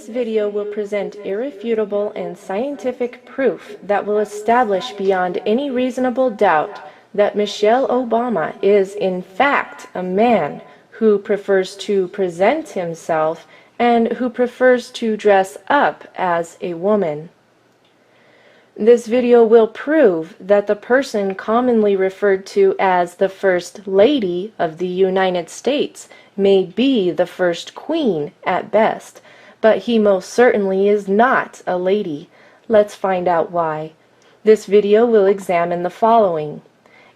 video will present irrefutable and scientific proof that will establish beyond any reasonable doubt that Michelle Obama is in fact a man who prefers to present himself and who prefers to dress up as a woman. This video will prove that the person commonly referred to as the First Lady of the United States may be the First Queen at best, but he most certainly is not a lady. Let's find out why. This video will examine the following.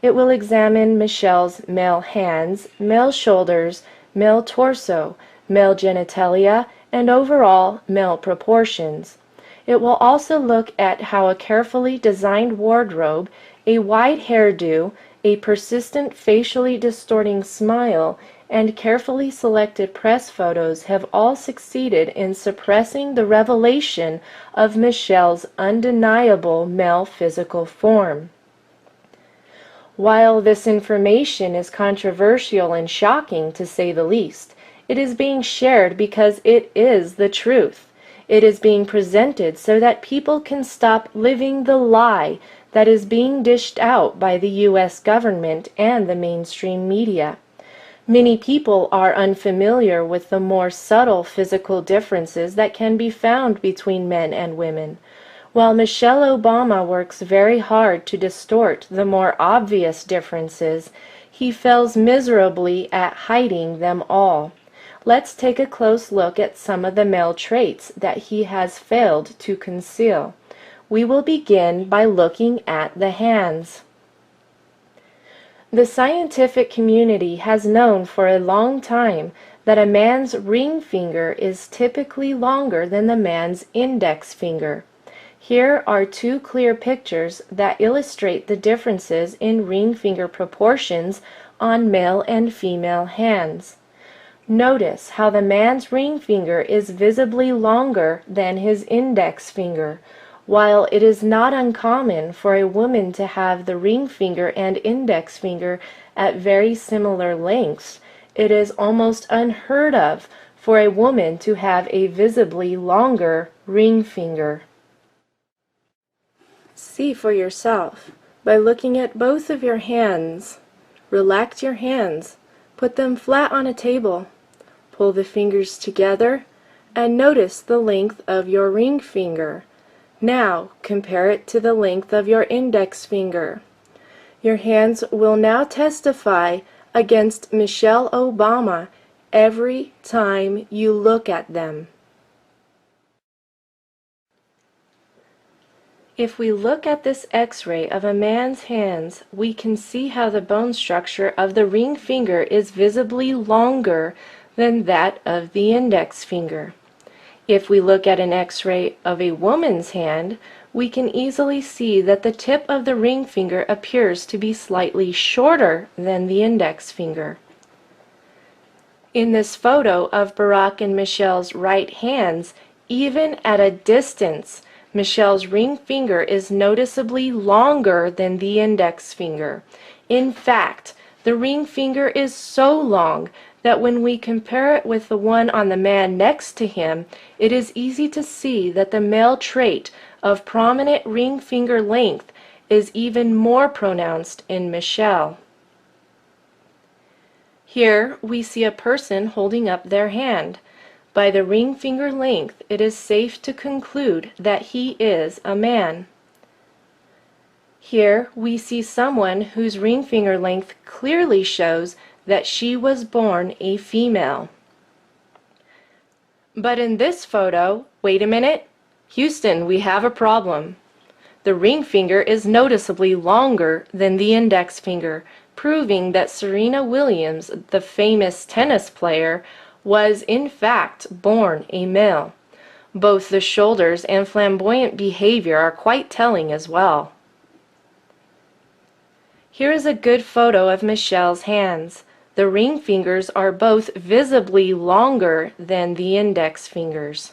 It will examine Michelle's male hands, male shoulders, male torso, male genitalia, and overall male proportions. It will also look at how a carefully designed wardrobe, a wide hairdo, a persistent facially distorting smile, and carefully selected press photos have all succeeded in suppressing the revelation of Michelle's undeniable male physical form. While this information is controversial and shocking to say the least, it is being shared because it is the truth. It is being presented so that people can stop living the lie that is being dished out by the U.S. government and the mainstream media. Many people are unfamiliar with the more subtle physical differences that can be found between men and women. While Michelle Obama works very hard to distort the more obvious differences, he fails miserably at hiding them all. Let's take a close look at some of the male traits that he has failed to conceal. We will begin by looking at the hands. The scientific community has known for a long time that a man's ring finger is typically longer than the man's index finger. Here are two clear pictures that illustrate the differences in ring finger proportions on male and female hands. Notice how the man's ring finger is visibly longer than his index finger. While it is not uncommon for a woman to have the ring finger and index finger at very similar lengths, it is almost unheard of for a woman to have a visibly longer ring finger. See for yourself by looking at both of your hands. Relax your hands. Put them flat on a table. Pull the fingers together and notice the length of your ring finger. Now compare it to the length of your index finger. Your hands will now testify against Michelle Obama every time you look at them. If we look at this X-ray of a man's hands, we can see how the bone structure of the ring finger is visibly longer than that of the index finger. If we look at an X-ray of a woman's hand, we can easily see that the tip of the ring finger appears to be slightly shorter than the index finger. In this photo of Barack and Michelle's right hands, even at a distance, Michelle's ring finger is noticeably longer than the index finger. In fact, the ring finger is so long that when we compare it with the one on the man next to him, it is easy to see that the male trait of prominent ring finger length is even more pronounced in Michelle. Here we see a person holding up their hand. By the ring finger length, it is safe to conclude that he is a man. Here we see someone whose ring finger length clearly shows that she was born a female. But in this photo, wait a minute, Houston, we have a problem. The ring finger is noticeably longer than the index finger, proving that Serena Williams, the famous tennis player, was in fact born a male. Both the shoulders and flamboyant behavior are quite telling as well. Here is a good photo of Michelle's hands. The ring fingers are both visibly longer than the index fingers.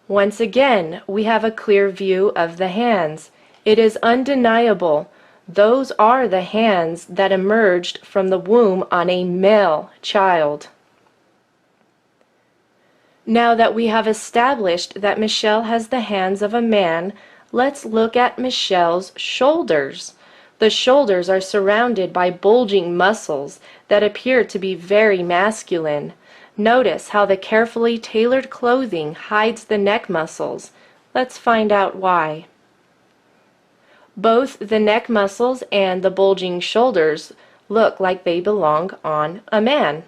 Once again, we have a clear view of the hands. It is undeniable. Those are the hands that emerged from the womb on a male child. Now that we have established that Michelle has the hands of a man, let's look at Michelle's shoulders. The shoulders are surrounded by bulging muscles that appear to be very masculine. Notice how the carefully tailored clothing hides the neck muscles. Let's find out why. Both the neck muscles and the bulging shoulders look like they belong on a man.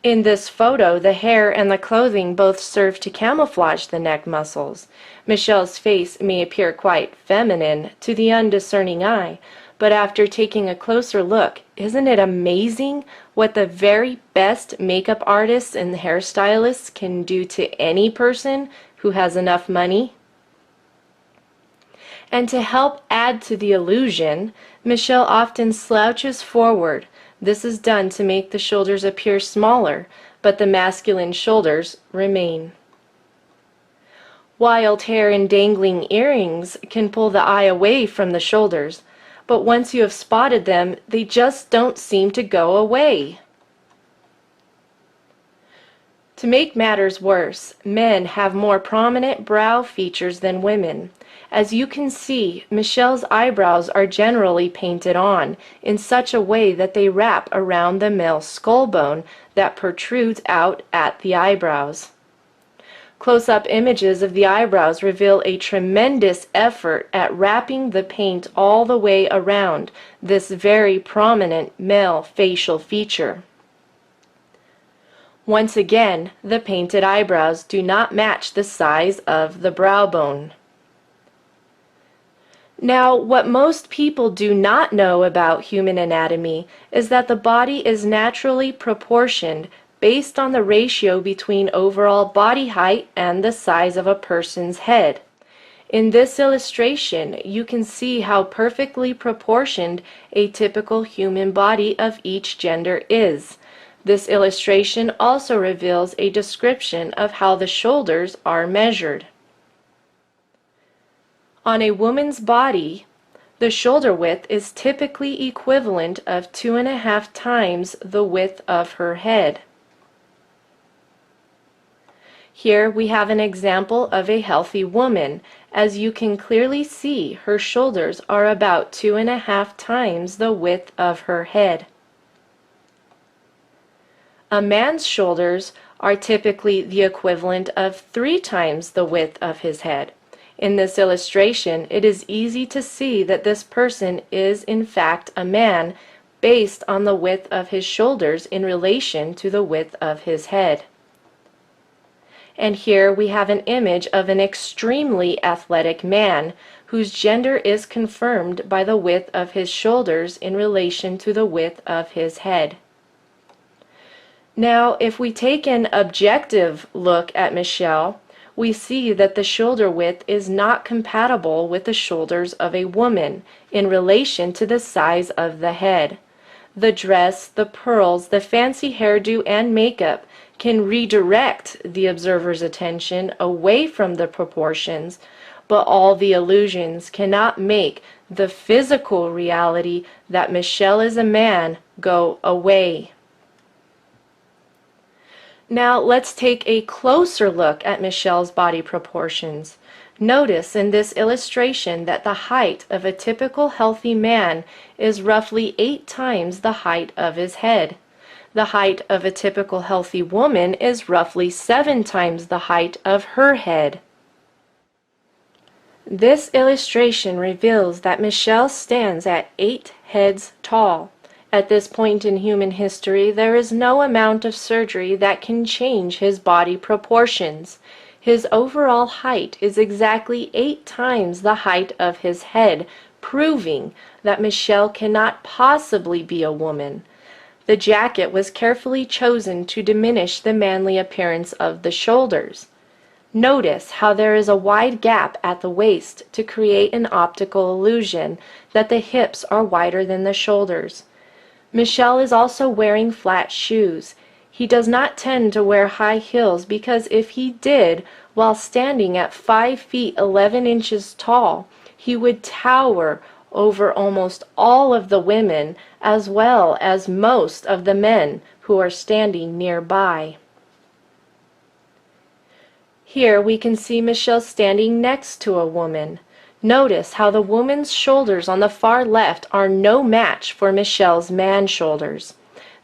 In this photo, the hair and the clothing both serve to camouflage the neck muscles. Michelle's face may appear quite feminine to the undiscerning eye, but after taking a closer look, isn't it amazing what the very best makeup artists and hairstylists can do to any person who has enough money? And to help add to the illusion, Michelle often slouches forward. This is done to make the shoulders appear smaller, but the masculine shoulders remain. Wild hair and dangling earrings can pull the eye away from the shoulders, but once you have spotted them, they just don't seem to go away. To make matters worse, men have more prominent brow features than women. As you can see, Michelle's eyebrows are generally painted on in such a way that they wrap around the male skull bone that protrudes out at the eyebrows. Close-up images of the eyebrows reveal a tremendous effort at wrapping the paint all the way around this very prominent male facial feature. Once again, the painted eyebrows do not match the size of the brow bone. Now, what most people do not know about human anatomy is that the body is naturally proportioned based on the ratio between overall body height and the size of a person's head. In this illustration, you can see how perfectly proportioned a typical human body of each gender is. This illustration also reveals a description of how the shoulders are measured. On a woman's body, the shoulder width is typically equivalent of 2.5 times the width of her head. Here we have an example of a healthy woman. As you can clearly see, her shoulders are about 2.5 times the width of her head. A man's shoulders are typically the equivalent of 3 times the width of his head. In this illustration, it is easy to see that this person is in fact a man based on the width of his shoulders in relation to the width of his head. And here we have an image of an extremely athletic man whose gender is confirmed by the width of his shoulders in relation to the width of his head. Now, if we take an objective look at Michelle, we see that the shoulder width is not compatible with the shoulders of a woman in relation to the size of the head. The dress, the pearls, the fancy hairdo, and makeup can redirect the observer's attention away from the proportions, but all the illusions cannot make the physical reality that Michelle is a man go away. Now let's take a closer look at Michelle's body proportions. Notice in this illustration that the height of a typical healthy man is roughly 8 times the height of his head. The height of a typical healthy woman is roughly 7 times the height of her head. This illustration reveals that Michelle stands at 8 heads tall. At this point in human history, there is no amount of surgery that can change his body proportions. His overall height is exactly 8 times the height of his head, proving that Michelle cannot possibly be a woman. The jacket was carefully chosen to diminish the manly appearance of the shoulders. Notice how there is a wide gap at the waist to create an optical illusion that the hips are wider than the shoulders. Michelle is also wearing flat shoes. He does not tend to wear high heels because if he did, while standing at 5 feet 11 inches tall, he would tower over almost all of the women as well as most of the men who are standing nearby. Here we can see Michelle standing next to a woman. Notice how the woman's shoulders on the far left are no match for Michelle's man shoulders.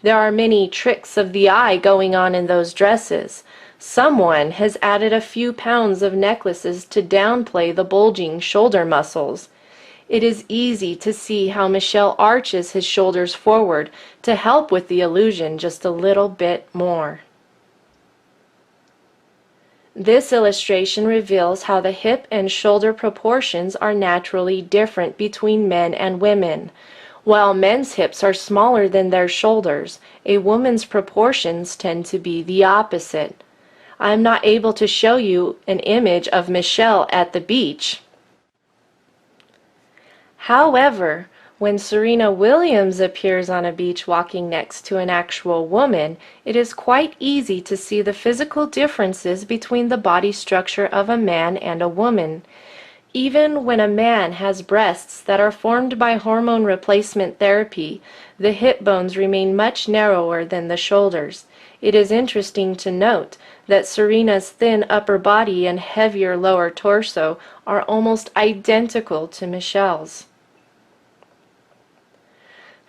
There are many tricks of the eye going on in those dresses. Someone has added a few pounds of necklaces to downplay the bulging shoulder muscles. It is easy to see how Michelle arches his shoulders forward to help with the illusion just a little bit more. This illustration reveals how the hip and shoulder proportions are naturally different between men and women. While men's hips are smaller than their shoulders, a woman's proportions tend to be the opposite. I am not able to show you an image of Michelle at the beach. However, when Serena Williams appears on a beach walking next to an actual woman, it is quite easy to see the physical differences between the body structure of a man and a woman. Even when a man has breasts that are formed by hormone replacement therapy, the hip bones remain much narrower than the shoulders. It is interesting to note that Serena's thin upper body and heavier lower torso are almost identical to Michelle's.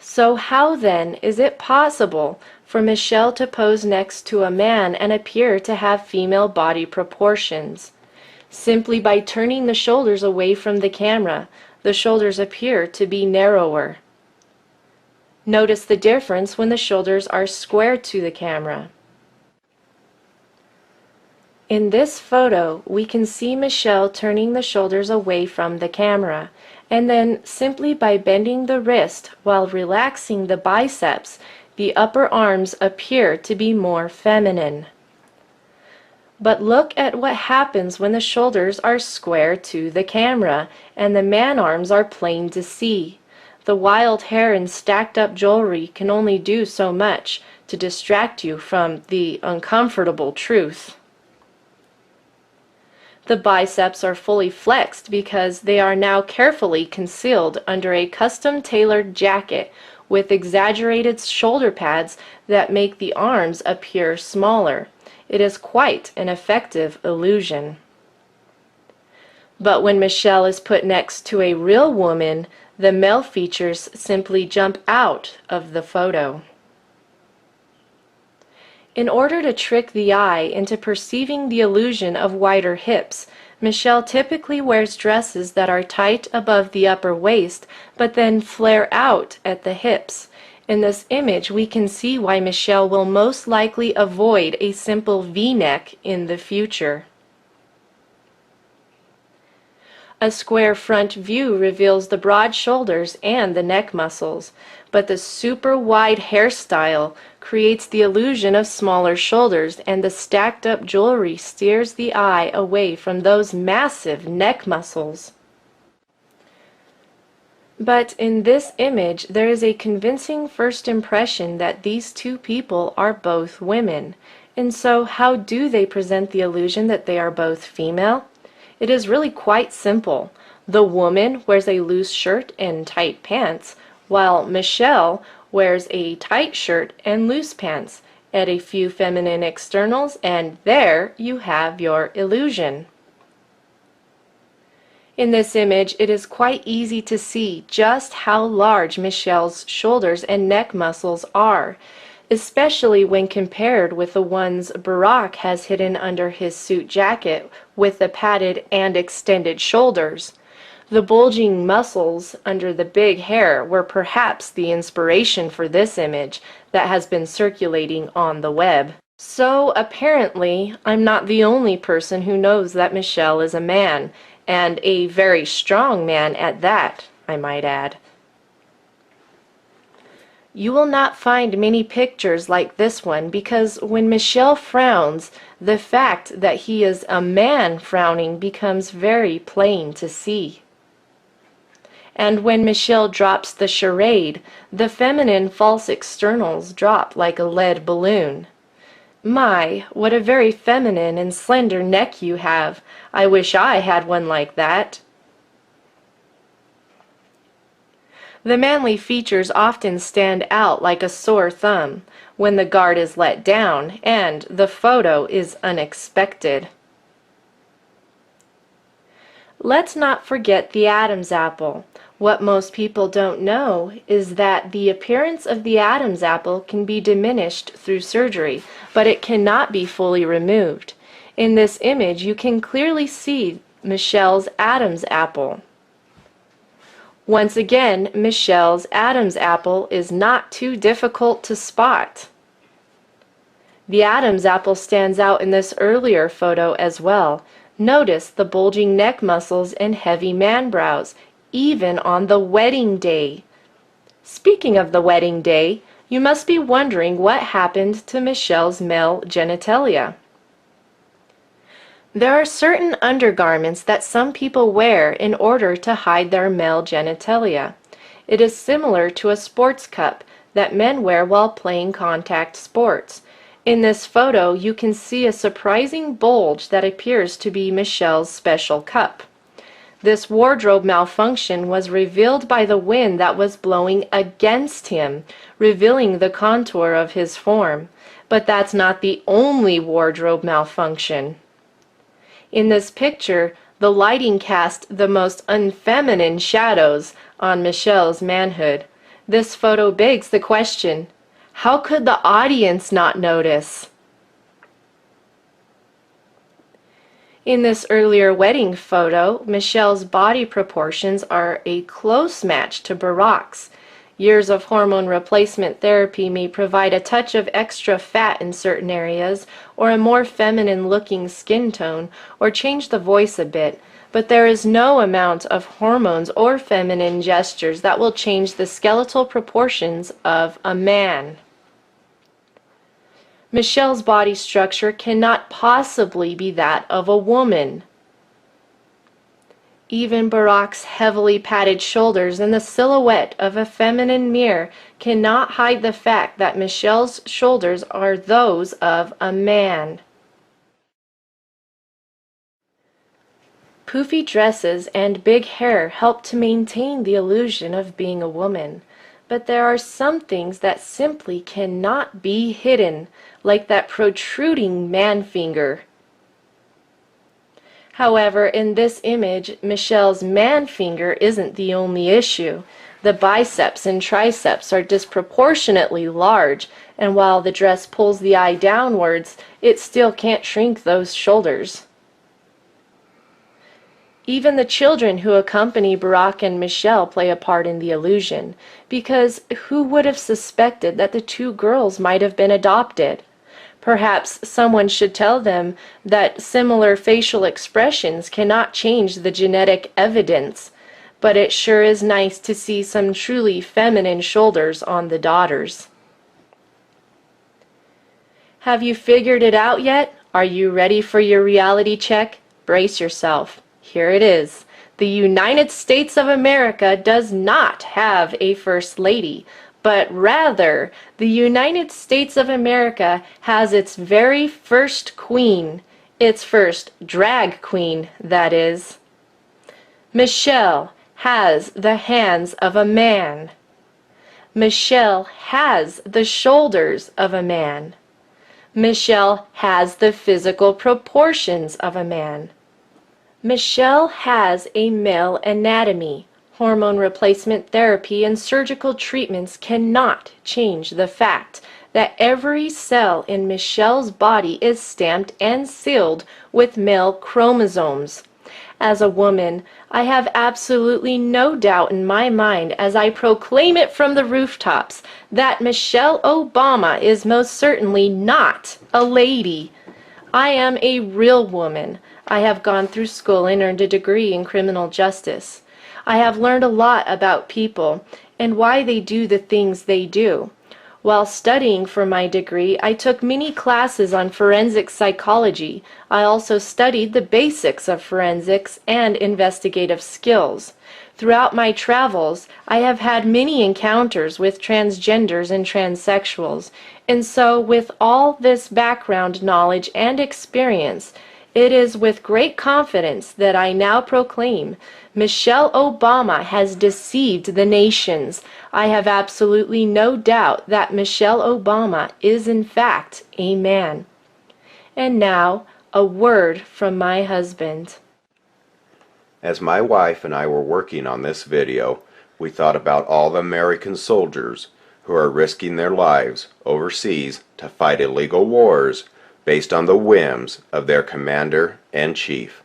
So how then is it possible for Michelle to pose next to a man and appear to have female body proportions? Simply by turning the shoulders away from the camera, the shoulders appear to be narrower. Notice the difference when the shoulders are square to the camera. In this photo, we can see Michelle turning the shoulders away from the camera, and then simply by bending the wrist while relaxing the biceps, the upper arms appear to be more feminine. But look at what happens when the shoulders are square to the camera and the man arms are plain to see. The wild hair and stacked up jewelry can only do so much to distract you from the uncomfortable truth. The biceps are fully flexed because they are now carefully concealed under a custom-tailored jacket with exaggerated shoulder pads that make the arms appear smaller. It is quite an effective illusion. But when Michelle is put next to a real woman, the male features simply jump out of the photo. In order to trick the eye into perceiving the illusion of wider hips, Michelle typically wears dresses that are tight above the upper waist but then flare out at the hips. In this image, we can see why Michelle will most likely avoid a simple V-neck in the future. A square front view reveals the broad shoulders and the neck muscles, but the super wide hairstyle creates the illusion of smaller shoulders, and the stacked up jewelry steers the eye away from those massive neck muscles. But in this image, there is a convincing first impression that these two people are both women. And so how do they present the illusion that they are both female? It is really quite simple. The woman wears a loose shirt and tight pants, while Michelle wears a tight shirt and loose pants. Add a few feminine externals, and there you have your illusion. In this image, it is quite easy to see just how large Michelle's shoulders and neck muscles are, especially when compared with the ones Barack has hidden under his suit jacket with the padded and extended shoulders. The bulging muscles under the big hair were perhaps the inspiration for this image that has been circulating on the web. So apparently, I'm not the only person who knows that Michelle is a man, and a very strong man at that, I might add. You will not find many pictures like this one because when Michelle frowns, the fact that he is a man frowning becomes very plain to see. And when Michelle drops the charade, the feminine false externals drop like a lead balloon. My, what a very feminine and slender neck you have. I wish I had one like that. The manly features often stand out like a sore thumb when the guard is let down and the photo is unexpected. Let's not forget the Adam's apple. What most people don't know is that the appearance of the Adam's apple can be diminished through surgery, but it cannot be fully removed. In this image, you can clearly see Michelle's Adam's apple. Once again, Michelle's Adam's apple is not too difficult to spot. The Adam's apple stands out in this earlier photo as well. Notice the bulging neck muscles and heavy man brows, even on the wedding day. Speaking of the wedding day, you must be wondering what happened to Michelle's male genitalia. There are certain undergarments that some people wear in order to hide their male genitalia. It is similar to a sports cup that men wear while playing contact sports. In this photo, you can see a surprising bulge that appears to be Michelle's special cup. This wardrobe malfunction was revealed by the wind that was blowing against him, revealing the contour of his form. But that's not the only wardrobe malfunction. In this picture, the lighting cast the most unfeminine shadows on Michelle's manhood. This photo begs the question, how could the audience not notice? In this earlier wedding photo, Michelle's body proportions are a close match to Barack's. Years of hormone replacement therapy may provide a touch of extra fat in certain areas, or a more feminine-looking skin tone, or change the voice a bit, but there is no amount of hormones or feminine gestures that will change the skeletal proportions of a man. Michelle's body structure cannot possibly be that of a woman. Even Barack's heavily padded shoulders and the silhouette of a feminine mirror cannot hide the fact that Michelle's shoulders are those of a man. Poofy dresses and big hair help to maintain the illusion of being a woman, but there are some things that simply cannot be hidden, like that protruding man finger. However, in this image, Michelle's man finger isn't the only issue. The biceps and triceps are disproportionately large, and while the dress pulls the eye downwards, it still can't shrink those shoulders. Even the children who accompany Barack and Michelle play a part in the illusion, because who would have suspected that the two girls might have been adopted? Perhaps someone should tell them that similar facial expressions cannot change the genetic evidence, but it sure is nice to see some truly feminine shoulders on the daughters. Have you figured it out yet? Are you ready for your reality check? Brace yourself. Here it is. The United States of America does not have a First Lady, but rather, the United States of America has its very first queen, its first drag queen, that is. Michelle has the hands of a man. Michelle has the shoulders of a man. Michelle has the physical proportions of a man. Michelle has a male anatomy. Hormone replacement therapy and surgical treatments cannot change the fact that every cell in Michelle's body is stamped and sealed with male chromosomes. As a woman, I have absolutely no doubt in my mind as I proclaim it from the rooftops that Michelle Obama is most certainly not a lady. I am a real woman. I have gone through school and earned a degree in criminal justice. I have learned a lot about people and why they do the things they do. While studying for my degree, I took many classes on forensic psychology. I also studied the basics of forensics and investigative skills. Throughout my travels, I have had many encounters with transgenders and transsexuals, and so with all this background knowledge and experience, it is with great confidence that I now proclaim Michelle Obama has deceived the nations. I have absolutely no doubt that Michelle Obama is in fact a man. And now, a word from my husband. As my wife and I were working on this video, we thought about all the American soldiers who are risking their lives overseas to fight illegal wars based on the whims of their commander-in-chief.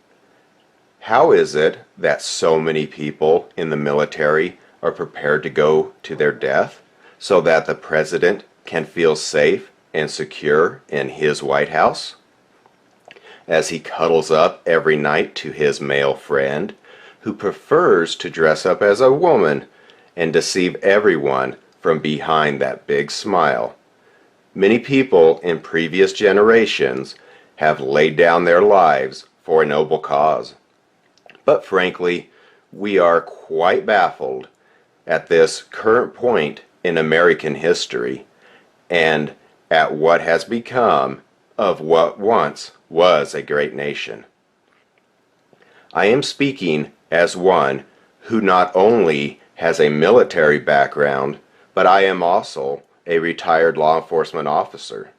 How is it that so many people in the military are prepared to go to their death so that the president can feel safe and secure in his White House? As he cuddles up every night to his male friend, who prefers to dress up as a woman and deceive everyone from behind that big smile. Many people in previous generations have laid down their lives for a noble cause. But frankly, we are quite baffled at this current point in American history and at what has become of what once was a great nation. I am speaking as one who not only has a military background, but I am also a retired law enforcement officer.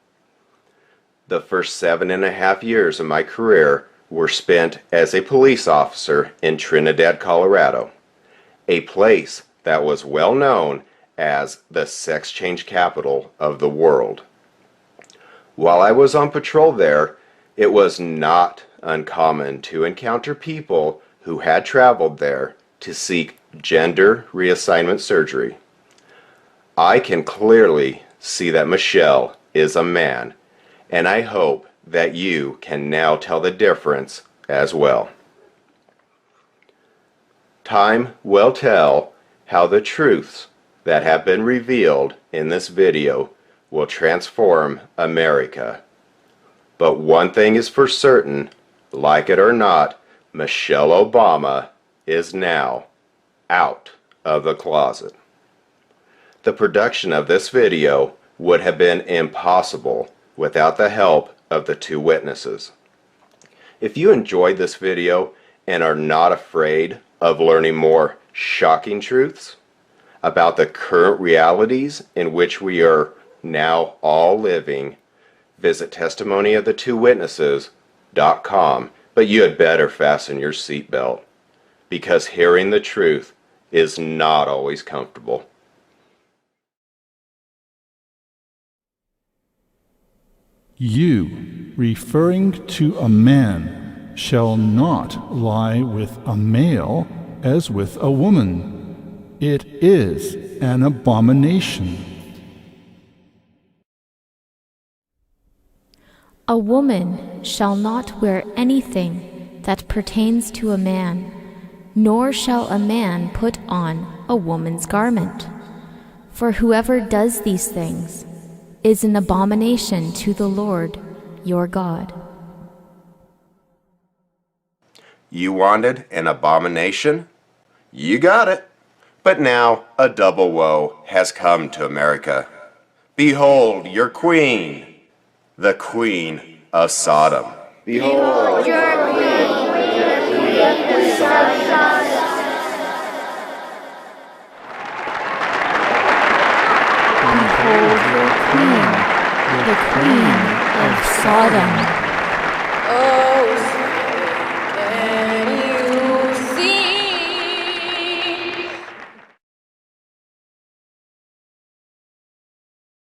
The first 7.5 years of my career were spent as a police officer in Trinidad, Colorado, a place that was well known as the sex change capital of the world. While I was on patrol there, it was not uncommon to encounter people who had traveled there to seek gender reassignment surgery. I can clearly see that Michelle is a man, and I hope that you can now tell the difference as well. Time will tell how the truths that have been revealed in this video will transform America. But one thing is for certain, like it or not, Michelle Obama is now out of the closet. The production of this video would have been impossible without the help of the two witnesses. If you enjoyed this video and are not afraid of learning more shocking truths about the current realities in which we are now all living, visit testimonyofthetwowitnesses.com, but you had better fasten your seatbelt, because hearing the truth is not always comfortable. You, referring to a man, shall not lie with a male as with a woman. It is an abomination. A woman shall not wear anything that pertains to a man, nor shall a man put on a woman's garment. For whoever does these things is an abomination to the Lord your God. You wanted an abomination? You got it. But now a double woe has come to America. Behold your queen, the Queen of Sodom. Behold your queen.